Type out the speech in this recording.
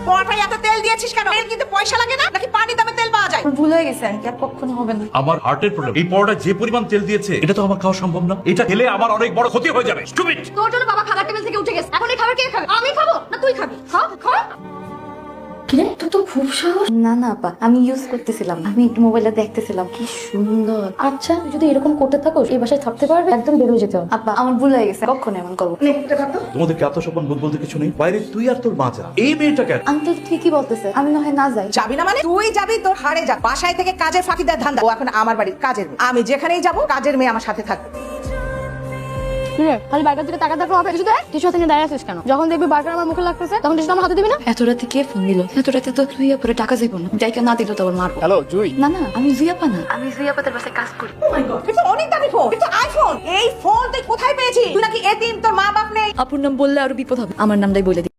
পরোটায় এত তেল দিয়েছিস কেন? এর কিন্তু পয়সা লাগে না নাকি পানি দামে তেল পাওয়া যায়? ভুল হয়ে গেছে আন্টি, আর কখনো হবে না। আমার হার্টের প্রবলেম। এই পরোটা যে পরিমাণ তেল দিয়েছে এটা তো আমার খাওয়া সম্ভব না। এটা খেলে আমার অনেক বড় ক্ষতি হয়ে যাবে। স্টুপিড। তোর জন্য বাবা খাবার টেবিল থেকে উঠে গেছে, এখন এই খাবার কে খাবে? আমি খাবো না তুই খাবি? খা খা। কিরে তুই তো খুব সাহস। না না আপা, আমি ইউজ করতেছিলাম, আমি একটু মোবাইলে দেখতেছিলাম। কি সুন্দর। আচ্ছা তুই যদি এরকম করতে থাকো এই বাসায় থাকতে পারবে? একদম বেরিয়ে যেতে হবে। আপা আমার ভুল হয়ে গেছে, কখনো এমন করবো না। তোমাদের এত সপন বোধ বলতে কিছু নেই। বাইরে তুই আর তোর মা যা। এই মেয়েটা কেন? আঙ্কেল ঠিকই বলতেছে, আমি না হয় না যাই। যাবি না মানে? তুই যাবি তোর হাড়ে যা। বাসায় থেকে কাজের ফাঁকি দেয় ধান্দা। ও এখন আমার বাড়ির কাজের মেয়ে। আমি যেখানেই যাব কাজের মেয়ে আমার সাথে থাকবে। খালি বার্গার দিকে টাকা দেখো হবে কিছু দেয়? টিস্যু হাতে নিয়ে দাঁড়িয়ে আছিস কেন? যখন দেখবি বার্গার আমার মুখে লাগতেছে তখন টিস্যু আমার হাতে দিবি না? এত রাতে কে ফোন দিল? এত রাতে তো জুইয়া পরে টাকা যাইব না, যাইকা না দিল তো আবার মারবো। হ্যালো জুই। না না, আমি জুইয়া পা না, আমি জুইয়া পাতের বাসায় কাজ করি। ও মাই গড, এটা অনেক দামি ফোন। এটা আইফোন। এই ফোন তুই কোথায় পেয়েছিস? তুই নাকি এতিম, তোর মা বাপ নেই? আপুর নাম বললে আরো বিপদ হবে, আমার নামটাই বলে দিই।